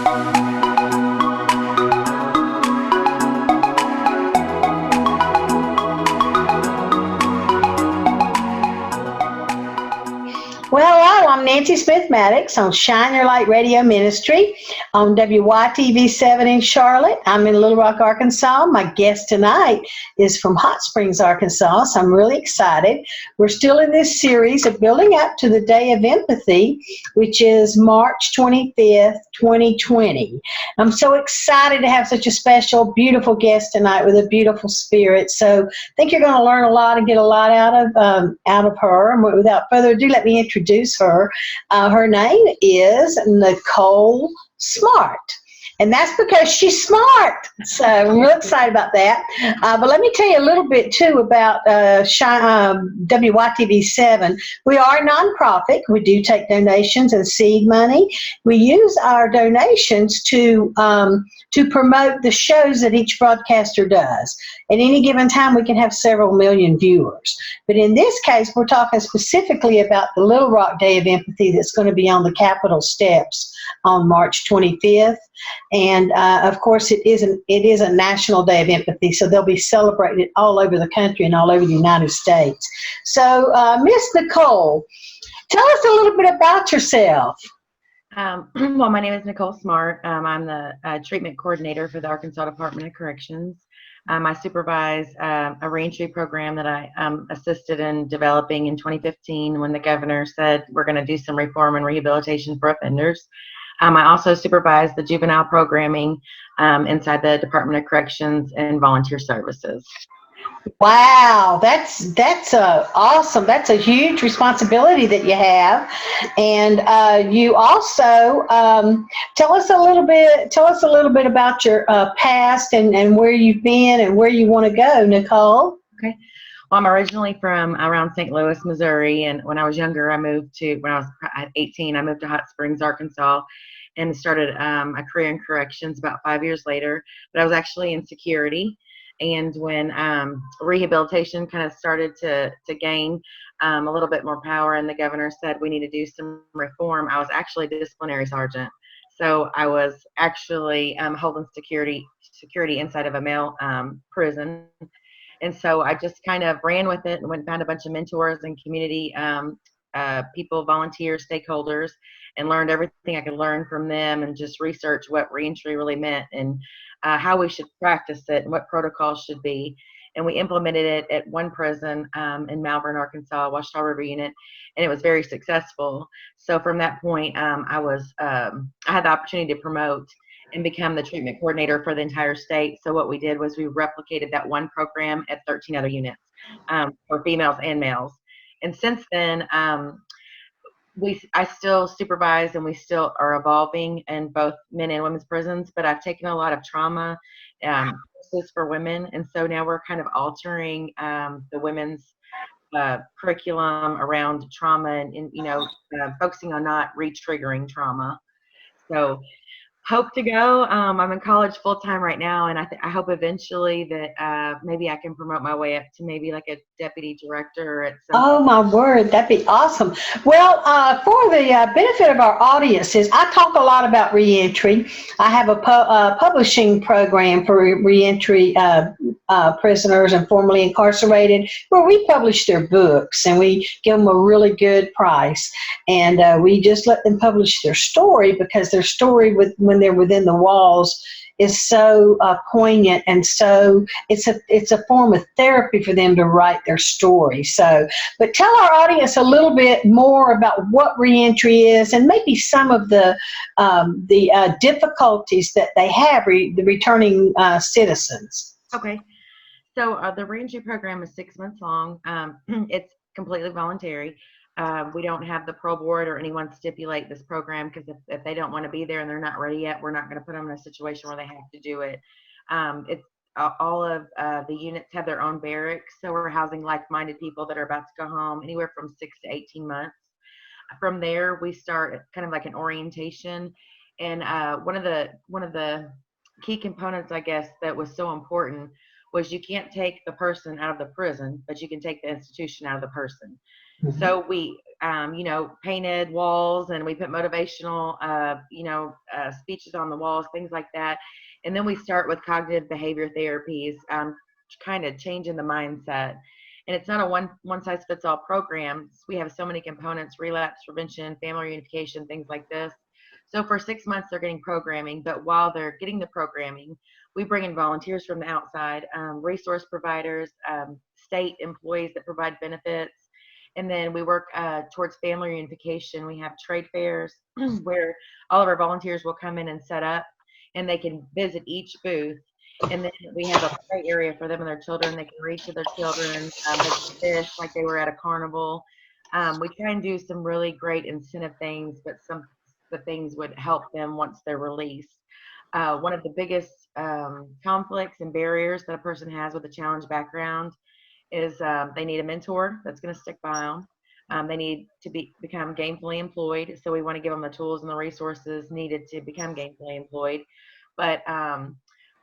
Well, hello, I'm Nancy Smith Mattox on Shine Your Light Radio Ministry on WYTV 7 in Charlotte. I'm in Little Rock, Arkansas. My guest tonight is from Hot Springs, Arkansas, so I'm really excited. We're still in this series of building up to the Day of Empathy, which is March 25th, 2020. I'm so excited to have such a special, beautiful guest tonight with a beautiful spirit. So I think you're going to learn a lot and get a lot out of her. And without further ado, let me introduce her. Her name is Nicole Smart. And that's because she's smart. So I'm real excited about that. But let me tell you a little bit, too, about WYTV 7. We are a nonprofit. We do take donations and seed money. We use our donations to promote the shows that each broadcaster does. At any given time, we can have several million viewers. But in this case, we're talking specifically about the Little Rock Day of Empathy that's going to be on the Capitol steps on March 25th. And, of course, it is a National Day of Empathy, so they'll be celebrated all over the country and all over the United States. So, Miss Nicole, tell us a little bit about yourself. Well, my name is Nicole Smart. I'm the treatment coordinator for the Arkansas Department of Corrections. I supervise a reentry program that I assisted in developing in 2015 when the governor said we're going to do some reform and rehabilitation for offenders. I also supervise the juvenile programming inside the Department of Corrections and volunteer services. Wow, that's awesome. That's a huge responsibility that you have, and you also tell us a little bit about your past and where you've been and where you want to go, Nicole. Okay. Well, I'm originally from around St. Louis, Missouri, and when I was younger, when I was 18, I moved to Hot Springs, Arkansas, and started a career in corrections about 5 years later. But I was actually in security. And when rehabilitation kind of started to gain a little bit more power and the governor said we need to do some reform, I was actually a disciplinary sergeant. So I was actually holding security inside of a male prison. And so I just kind of ran with it and went and found a bunch of mentors and community people, volunteers, stakeholders, and learned everything I could learn from them and just research what reentry really meant and how we should practice it and what protocols should be. And we implemented it at one prison in Malvern, Arkansas, Washita River Unit, and it was very successful. So from that point, I had the opportunity to promote and become the treatment coordinator for the entire state. So what we did was we replicated that one program at 13 other units for females and males. And since then, I still supervise and we still are evolving in both men and women's prisons, but I've taken a lot of trauma courses for women. And so now we're kind of altering the women's curriculum around trauma and focusing on not re-triggering trauma. So hope to go. I'm in college full time right now, and I hope eventually that maybe I can promote my way up to maybe like a deputy director at some. Oh my word, that'd be awesome. Well, for the benefit of our audiences, I talk a lot about reentry. I have a publishing program for reentry prisoners and formerly incarcerated, where we publish their books and we give them a really good price, and we just let them publish their story because their story when they're within the walls is so poignant, and so it's a form of therapy for them to write their story. So, but tell our audience a little bit more about what reentry is, and maybe some of the difficulties that they have the returning citizens. Okay, so the reentry program is 6 months long. It's completely voluntary. We don't have the parole board or anyone stipulate this program because if they don't want to be there and they're not ready yet, we're not going to put them in a situation where they have to do it. It's all of the units have their own barracks, so we're housing like-minded people that are about to go home anywhere from 6 to 18 months. From there, we start kind of like an orientation, and one of the key components, I guess, that was so important was you can't take the person out of the prison, but you can take the institution out of the person. So we, painted walls, and we put motivational, speeches on the walls, things like that. And then we start with cognitive behavior therapies, kind of changing the mindset. And it's not a one size fits all program. We have so many components: relapse prevention, family reunification, things like this. So for 6 months, they're getting programming, but while they're getting the programming, we bring in volunteers from the outside, resource providers, state employees that provide benefits. And then we work towards family reunification. We have trade fairs where all of our volunteers will come in and set up, and they can visit each booth. And then we have a play area for them and their children. They can read to their children. They can fish like they were at a carnival. We try and do some really great incentive things, but some the things would help them once they're released. One of the biggest conflicts and barriers that a person has with a challenge background is they need a mentor that's going to stick by them. They need to become gainfully employed. So we want to give them the tools and the resources needed to become gainfully employed. But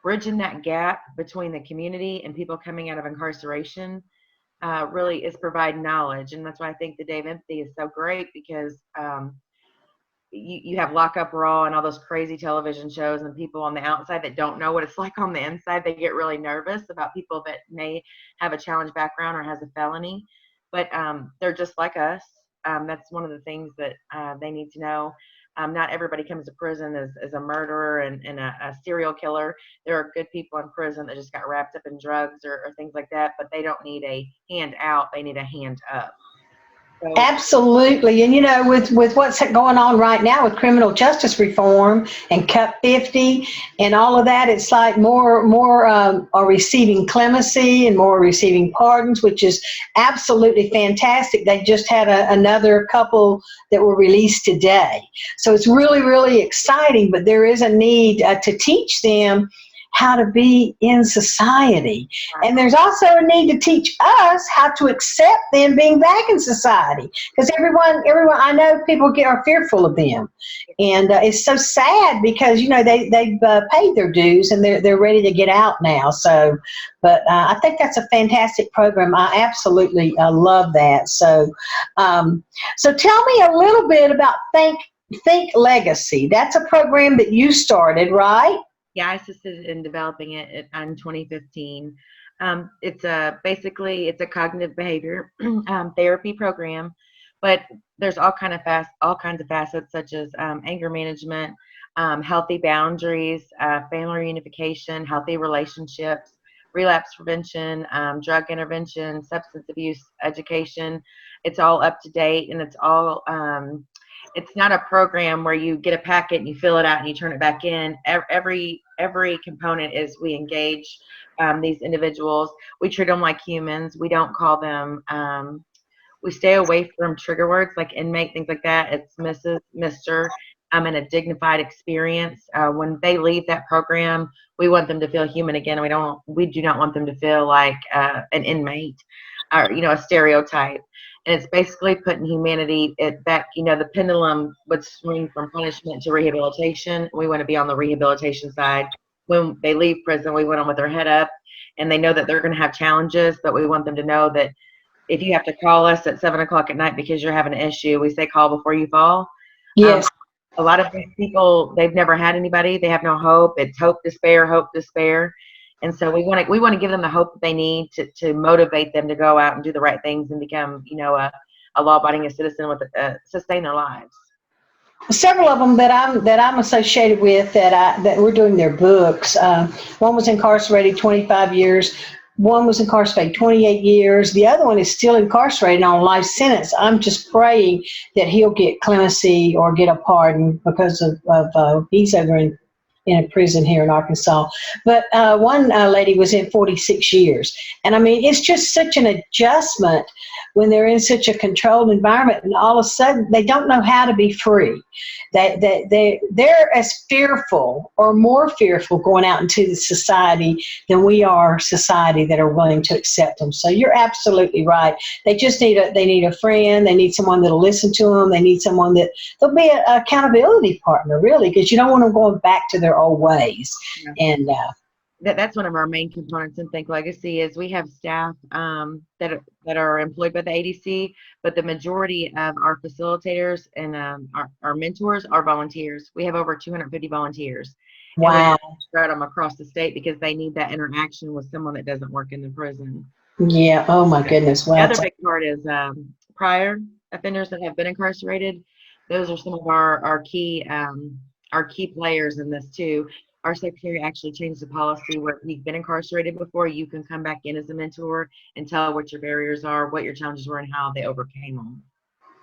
bridging that gap between the community and people coming out of incarceration really is provide knowledge. And that's why I think the Day of Empathy is so great, because you have Lockup Raw and all those crazy television shows, and people on the outside that don't know what it's like on the inside, they get really nervous about people that may have a challenge background or has a felony, but they're just like us. That's one of the things that they need to know. Not everybody comes to prison as a murderer and a serial killer. There are good people in prison that just got wrapped up in drugs or things like that, but they don't need a hand out, they need a hand up. So, absolutely. And with what's going on right now with criminal justice reform and Cup 50 and all of that, it's like more are receiving clemency and more receiving pardons, which is absolutely fantastic. They just had another couple that were released today. So it's really, really exciting, but there is a need to teach them how to be in society. And there's also a need to teach us how to accept them being back in society. Because everyone, I know people are fearful of them. And it's so sad because, they've paid their dues and they're ready to get out now. So, but I think that's a fantastic program. I absolutely love that. So, so tell me a little bit about Think Legacy. That's a program that you started, right? Yeah, I assisted in developing it in 2015. It's basically a cognitive behavior therapy program, but there's all kinds of facets, such as anger management, healthy boundaries, family reunification, healthy relationships, relapse prevention, drug intervention, substance abuse education. It's all up to date, and it's all it's not a program where you get a packet and you fill it out and you turn it back in. Every component is we engage these individuals. We treat them like humans. We don't call them, we stay away from trigger words like inmate, things like that. It's Mrs., Mr., and a dignified experience. When they leave that program, we want them to feel human again. We do not want them to feel like an inmate or, a stereotype. And it's basically putting humanity back. The pendulum would swing from punishment to rehabilitation. We want to be on the rehabilitation side. When they leave prison, we want them with their head up, and they know that they're going to have challenges, but we want them to know that if you have to call us at 7:00 at night because you're having an issue, we say call before you fall. Yes. A lot of these people, they've never had anybody. They have no hope. It's hope, despair. And so we want to give them the hope that they need to motivate them to go out and do the right things and become, a law-abiding citizen with sustain their lives. Several of them that I'm associated with that we're doing their books. One was incarcerated 25 years. One was incarcerated 28 years. The other one is still incarcerated on a life sentence. I'm just praying that he'll get clemency or get a pardon because of he's over in a prison here in Arkansas. But one lady was in 46 years. And I mean, it's just such an adjustment when they're in such a controlled environment and all of a sudden they don't know how to be free. They're as fearful or more fearful going out into the society than we are society that are willing to accept them. So you're absolutely right. They just need a friend. They need someone that'll listen to them. They need someone they'll be an accountability partner, really, because you don't want them going back to their old ways. Yeah. And that's one of our main components in Think Legacy is we have staff that are employed by the ADC, but the majority of our facilitators and our mentors are volunteers. We have over 250 volunteers, and we Wow. spread them across the state because they need that interaction with someone that doesn't work in the prison. Yeah. Oh my goodness. The Wow. other big part is prior offenders that have been incarcerated. Those are some of our key players in this too. Our secretary actually changed the policy where if you've been incarcerated before, you can come back in as a mentor and tell what your barriers are, what your challenges were, and how they overcame them.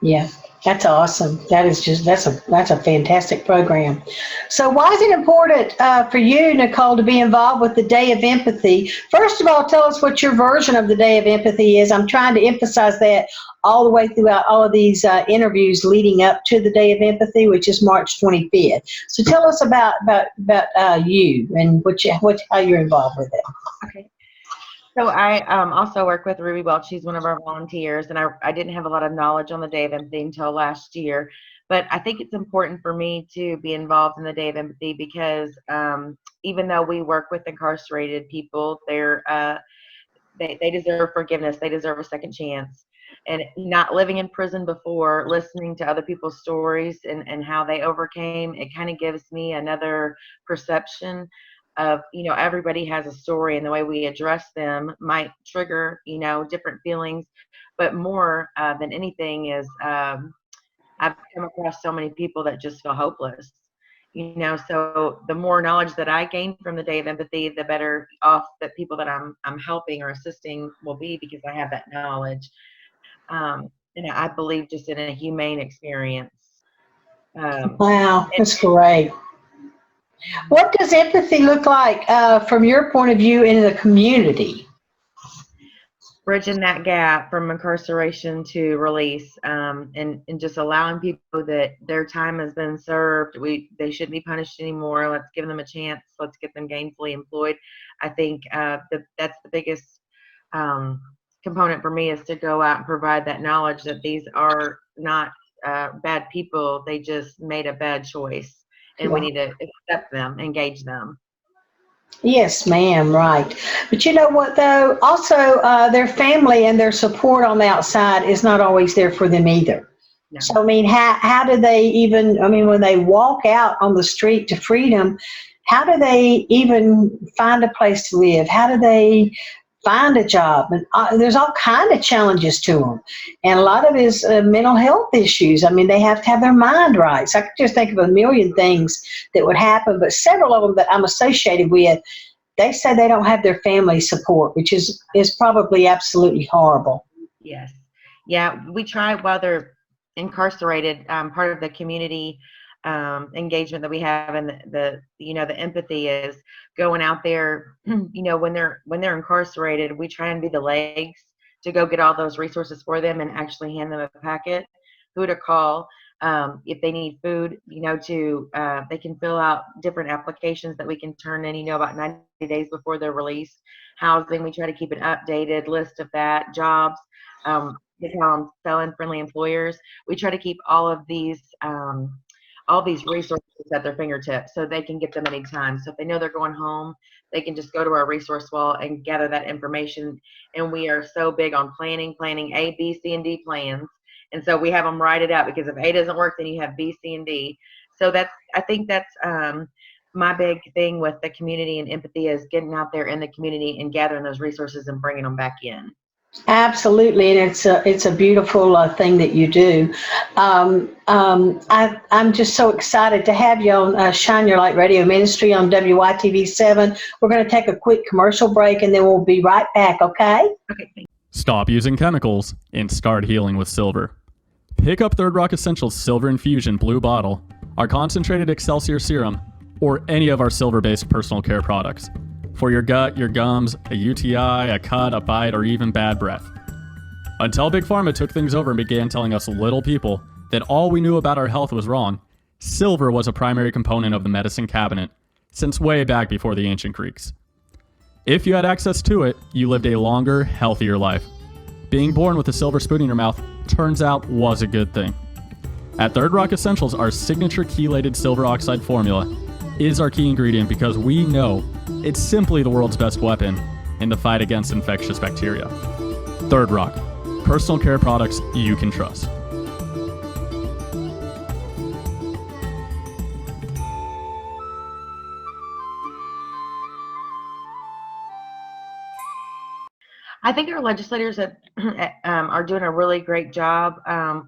Yeah, that's awesome. That's a fantastic program. So why is it important for you, Nicole, to be involved with the Day of Empathy? First of all, tell us what your version of the Day of Empathy is. I'm trying to emphasize that all the way throughout all of these interviews leading up to the Day of Empathy, which is March 25th. So tell us about you and how you're involved with it. Okay. So I also work with Ruby Welch. She's one of our volunteers, and I didn't have a lot of knowledge on the Day of Empathy until last year. But I think it's important for me to be involved in the Day of Empathy because even though we work with incarcerated people, they deserve forgiveness. They deserve a second chance. And not living in prison before, listening to other people's stories and how they overcame, it kind of gives me another perception of, everybody has a story, and the way we address them might trigger, different feelings. But more than anything is I've come across so many people that just feel hopeless. So the more knowledge that I gain from the Day of Empathy, the better off that people that I'm helping or assisting will be because I have that knowledge. And I believe just in a humane experience. Wow, that's great. What does empathy look like from your point of view in the community? Bridging that gap from incarceration to release, and just allowing people that their time has been served. They shouldn't be punished anymore. Let's give them a chance. Let's get them gainfully employed. I think that's the biggest component for me is to go out and provide that knowledge that these are not bad people. They just made a bad choice. And we need to accept them, engage them. Yes, ma'am, right. But you know what, though? Also, their family and their support on the outside is not always there for them either. No. So, how do they even, when they walk out on the street to freedom, how do they even find a place to live? How do they find a job? And there's all kind of challenges to them, and a lot of it is mental health issues. They have to have their mind right. So I could just think of a million things that would happen, but several of them that I'm associated with, they say they don't have their family support, which is probably absolutely horrible. Yes. Yeah, we try while they're incarcerated. Part of the community engagement that we have, and the empathy is going out there. When they're incarcerated, we try and be the legs to go get all those resources for them and actually hand them a packet, who to call if they need food. They can fill out different applications that we can turn in. About 90 days before they're released. Housing, we try to keep an updated list of that. Jobs, felon-friendly employers. We try to keep all these resources at their fingertips so they can get them anytime. So if they know they're going home, they can just go to our resource wall and gather that information. And we are so big on planning A, B, C, and D plans. And so we have them write it out, because if A doesn't work, then you have B, C, and D. So I think that's my big thing with the community and empathy is getting out there in the community and gathering those resources and bringing them back in. Absolutely, and it's a beautiful thing that you do. I'm just so excited to have you on Shine Your Light Radio Ministry on WYTV7. We're going to take a quick commercial break, and then we'll be right back, okay? Okay. Stop using chemicals and start healing with silver. Pick up Third Rock Essentials Silver Infusion Blue Bottle, our concentrated Excelsior Serum, or any of our silver-based personal care products. For your gut, your gums, a UTI, a cut, a bite, or even bad breath. Until Big Pharma took things over and began telling us little people that all we knew about our health was wrong, silver was a primary component of the medicine cabinet since way back before the ancient Greeks. If you had access to it, you lived a longer, healthier life. Being born with a silver spoon in your mouth turns out was a good thing. At Third Rock Essentials, our signature chelated silver oxide formula is our key ingredient because we know It's simply the world's best weapon in the fight against infectious bacteria. Third Rock, personal care products you can trust. I think our legislators are doing a really great job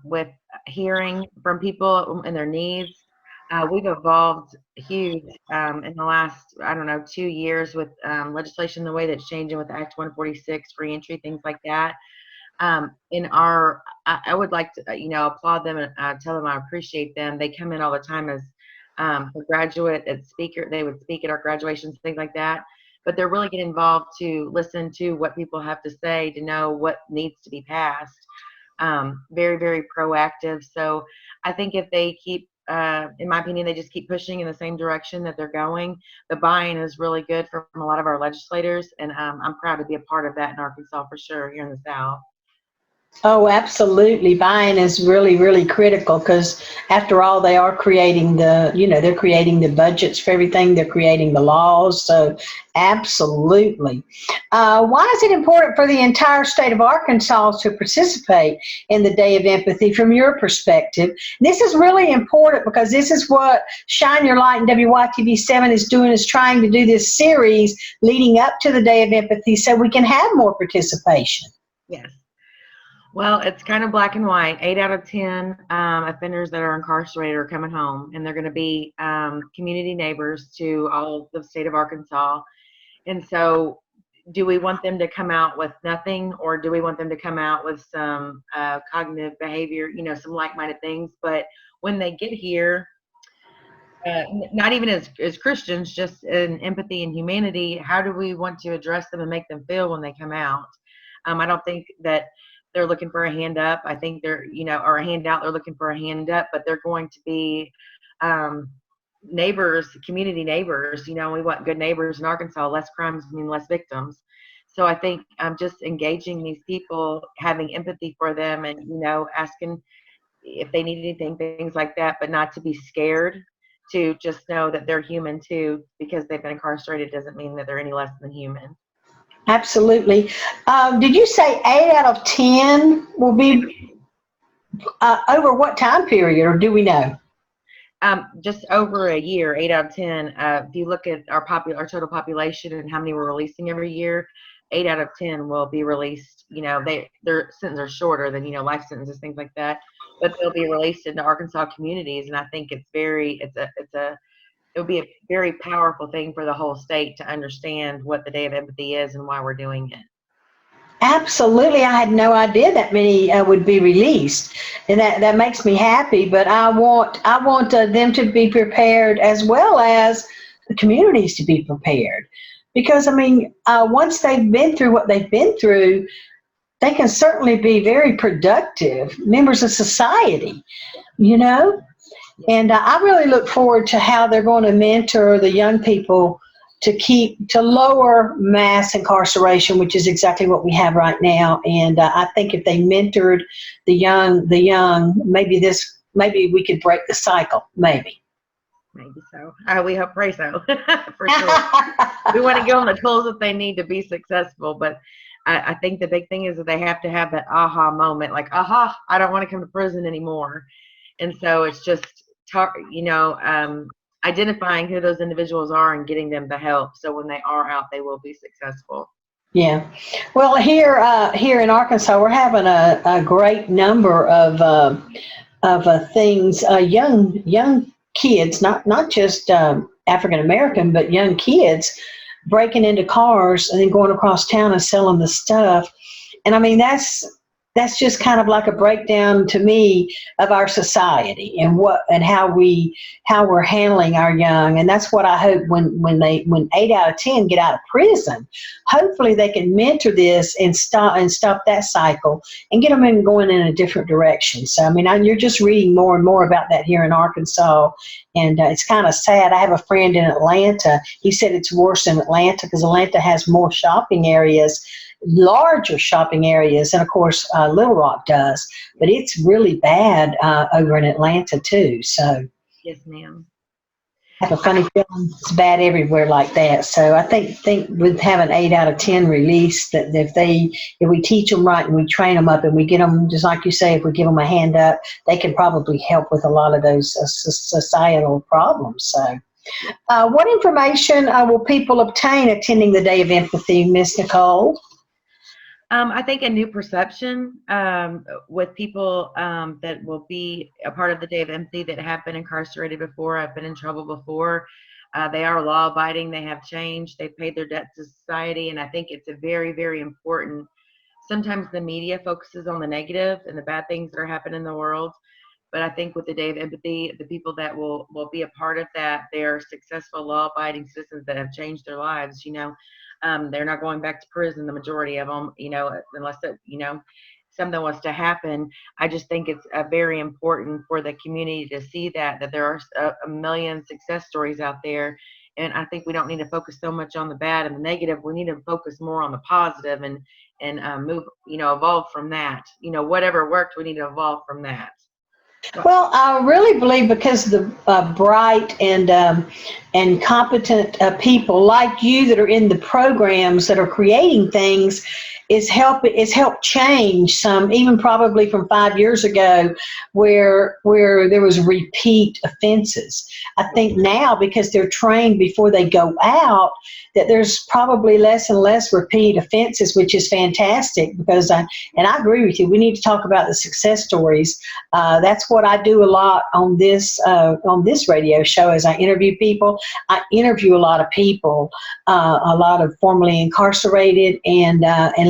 with hearing from people and their needs. We've evolved huge in the last, 2 years with legislation, the way that's changing with Act 146, free entry, things like that. I would like to, applaud them and tell them I appreciate them. They come in all the time as a graduate, as speaker. They would speak at our graduations, things like that. But they're really getting involved to listen to what people have to say, to know what needs to be passed. Very, very proactive. So I think if they keep, in my opinion, they just keep pushing in the same direction that they're going. The buy-in is really good from a lot of our legislators, and I'm proud to be a part of that in Arkansas for sure, here in the South. Oh, absolutely. Buying is really, really critical because after all, they are creating they're creating the budgets for everything. They're creating the laws. So absolutely. Why is it important for the entire state of Arkansas to participate in the Day of Empathy from your perspective? This is really important because this is what Shine Your Light and WYTV7 is doing, is trying to do this series leading up to the Day of Empathy so we can have more participation. Yes. Well, it's kind of black and white. 8 out of 10 offenders that are incarcerated are coming home, and they're going to be community neighbors to all of the state of Arkansas. And so do we want them to come out with nothing, or do we want them to come out with some cognitive behavior, some like-minded things? But when they get here, not even as Christians, just in empathy and humanity, how do we want to address them and make them feel when they come out? I don't think that they're looking for a hand up. I think they're, or a handout, they're looking for a hand up, but they're going to be neighbors, community neighbors. We want good neighbors in Arkansas. Less crimes mean less victims. So I think just engaging these people, having empathy for them, and, asking if they need anything, things like that, but not to be scared, to just know that they're human too. Because they've been incarcerated doesn't mean that they're any less than human. Absolutely. Did you say 8 out of 10 will be over what time period, or do we know? Just over a year, 8 out of 10. If you look at our total population and how many we're releasing every year, 8 out of 10 will be released. Their sentences are shorter than life sentences, things like that, but they'll be released into Arkansas communities. And I think it would be a very powerful thing for the whole state to understand what the Day of Empathy is and why we're doing it. Absolutely. I had no idea that many would be released, and that makes me happy. But I want them to be prepared, as well as the communities to be prepared, because once they've been through what they've been through, they can certainly be very productive members of society. And I really look forward to how they're going to mentor the young people to lower mass incarceration, which is exactly what we have right now. And I think if they mentored the young, maybe we could break the cycle. Maybe so. We hope, pray so. For sure. We want to give them the tools that they need to be successful. But I think the big thing is that they have to have that aha moment, like, aha, I don't want to come to prison anymore. And so it's just, identifying who those individuals are and getting them the help, so when they are out, they will be successful. Yeah. Well, here in Arkansas, we're having a great number of things. Young kids, not just African American, but young kids breaking into cars and then going across town and selling the stuff. And that's just kind of like a breakdown to me of our society and how we're handling our young. And that's what I hope when 8 out of 10 get out of prison, hopefully they can mentor this and stop that cycle and get them going in a different direction. So you're just reading more and more about that here in Arkansas, and it's kind of sad. I have a friend in Atlanta. He said it's worse in Atlanta because Atlanta has more shopping areas, larger shopping areas, and of course Little Rock does, but it's really bad over in Atlanta too. So yes, ma'am. I have a funny feeling it's bad everywhere like that. So I think with having 8 out of 10 released, that if we teach them right and we train them up and we get them, just like you say, if we give them a hand up, they can probably help with a lot of those societal problems. So, what information will people obtain attending the Day of Empathy, Miss Nicole? I think a new perception with people that will be a part of the Day of Empathy that have been incarcerated before, have been in trouble before. They are law abiding. They have changed. They've paid their debt to society. And I think it's a very, very important. Sometimes the media focuses on the negative and the bad things that are happening in the world. But I think with the Day of Empathy, the people that will be a part of that, they're successful law-abiding citizens that have changed their lives. They're not going back to prison. The majority of them, unless something was to happen. I just think it's very important for the community to see that there are a million success stories out there. And I think we don't need to focus so much on the bad and the negative. We need to focus more on the positive and move, evolve from that. Whatever worked, we need to evolve from that. Well, I really believe because the bright and competent people like you that are in the programs that are creating things is helped change some, even probably from 5 years ago, where there was repeat offenses. I think now, because they're trained before they go out, that there's probably less and less repeat offenses, which is fantastic. Because I agree with you, we need to talk about the success stories. That's what I do a lot on this radio show. As I interview people, I interview a lot of people, a lot of formerly incarcerated, and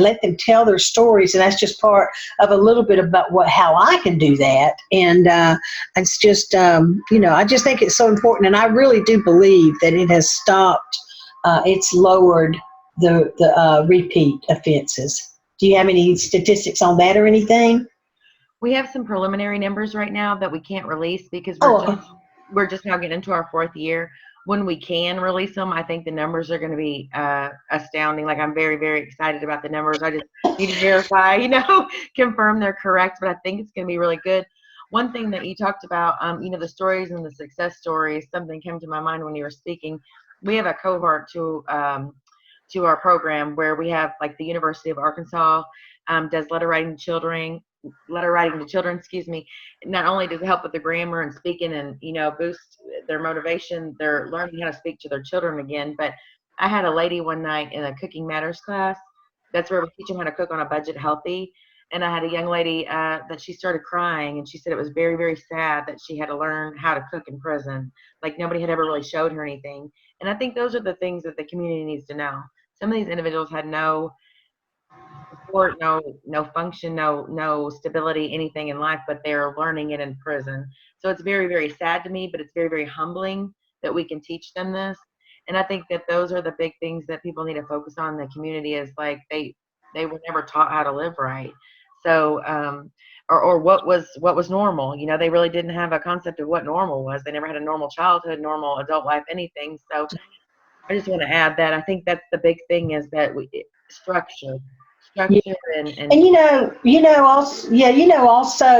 let them tell their stories. And that's just part of a little bit about how I can do that. And it's just I just think it's so important. And I really do believe that it has stopped. It's lowered the repeat offenses. Do you have any statistics on that or anything? We have some preliminary numbers right now that we can't release because we're just now getting into our 4th year. When we can release them, I think the numbers are going to be astounding. Like, I'm very, very excited about the numbers. I just need to verify, confirm they're correct, but I think it's going to be really good. One thing that you talked about, the stories and the success stories, something came to my mind when you were speaking. We have a cohort to our program where we have, like, the University of Arkansas does letter writing to children, Not only does it help with the grammar and speaking and, boost their motivation, they're learning how to speak to their children again. But I had a lady one night in a Cooking Matters class. That's where we teach them how to cook on a budget healthy. And I had a young lady that she started crying, and she said it was very, very sad that she had to learn how to cook in prison. Like, nobody had ever really showed her anything. And I think those are the things that the community needs to know. Some of these individuals had no support, no function, no stability, anything in life, but they're learning it in prison. So it's very, very sad to me, but it's very, very humbling that we can teach them this. And I think that those are the big things that people need to focus on in the community, is like they were never taught how to live right. So or what was normal. They really didn't have a concept of what normal was. They never had a normal childhood, normal adult life, anything. So I just want to add that I think that's the big thing, is that structure Yeah. and also,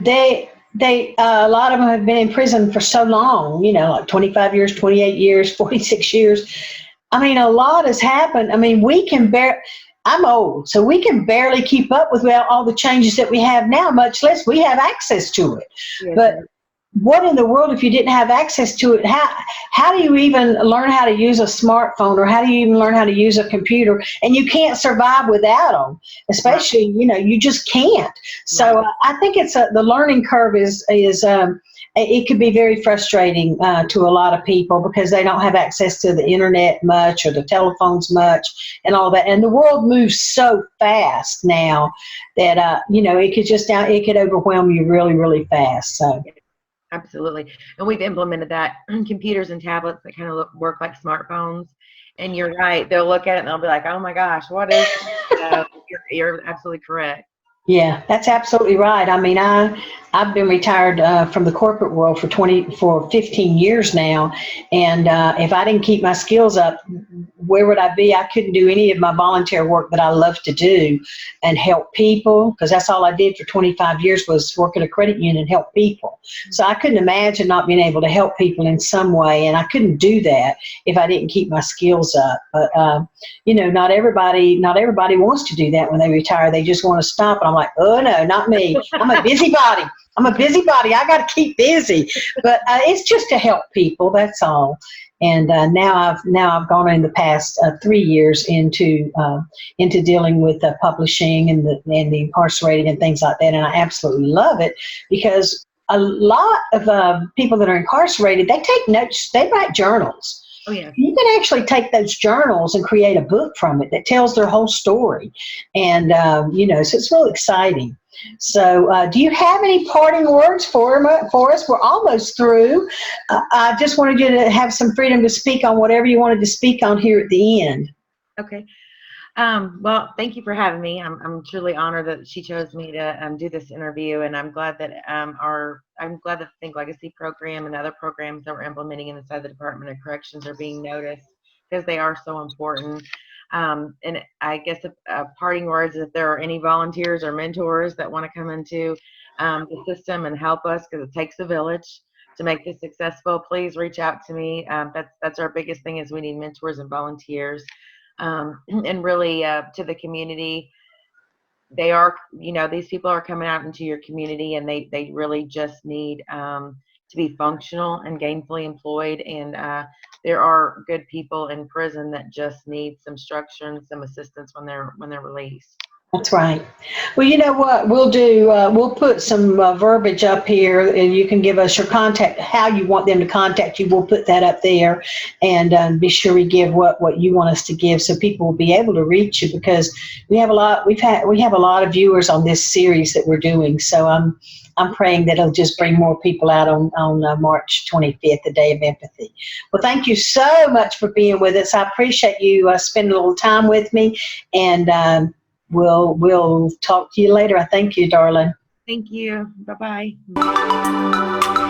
they a lot of them have been in prison for so long, like 25 years, 28 years, 46 years. I mean, a lot has happened. I mean, I'm old, so we can barely keep up with all the changes that we have now, much less we have access to it. Yes. But what in the world, if you didn't have access to it, how do you even learn how to use a smartphone, or how do you even learn how to use a computer? And you can't survive without them, especially, you just can't. So I think the learning curve is it could be very frustrating to a lot of people, because they don't have access to the internet much, or the telephones much, and all that. And the world moves so fast now that it could overwhelm you really, really fast. So. Absolutely. And we've implemented that computers and tablets that kind of work like smartphones. And you're right. They'll look at it and they'll be like, oh my gosh, what is this? You're absolutely correct. Yeah, that's absolutely right. I mean, I've been retired from the corporate world for 15 years now, and if I didn't keep my skills up, where would I be? I couldn't do any of my volunteer work that I love to do and help people, because that's all I did for 25 years was work at a credit union and help people. So I couldn't imagine not being able to help people in some way, and I couldn't do that if I didn't keep my skills up. But not everybody wants to do that when they retire. They just want to stop. And I'm like, oh no, not me. I'm a busybody. I got to keep busy. But it's just to help people. That's all. And now I've gone in the past 3 years into dealing with publishing and the incarcerated and things like that. And I absolutely love it because a lot of people that are incarcerated, they take notes. They write journals. Oh, yeah. You can actually take those journals and create a book from it that tells their whole story. And, so it's really exciting. So do you have any parting words for us? We're almost through. I just wanted you to have some freedom to speak on whatever you wanted to speak on here at the end. Okay. Well, thank you for having me. I'm truly honored that she chose me to do this interview, and I'm glad that the Think Legacy program and other programs that we're implementing inside the Department of Corrections are being noticed because they are so important. And I guess parting words, if there are any volunteers or mentors that want to come into the system and help us, because it takes a village to make this successful, please reach out to me. That's our biggest thing is we need mentors and volunteers. And really to the community, they are, these people are coming out into your community and they really just need to be functional and gainfully employed. And there are good people in prison that just need some structure and some assistance when they're released. That's right. Well, you know what we'll do? We'll put some verbiage up here, and you can give us your contact, how you want them to contact you. We'll put that up there, and be sure we give what you want us to give, so people will be able to reach you. Because we have a lot of viewers on this series that we're doing. So I'm praying that it'll just bring more people out on March 25th, the Day of Empathy. Well, thank you so much for being with us. I appreciate you spending a little time with me, and We'll talk to you later. I thank you, darling. Thank you. Bye-bye.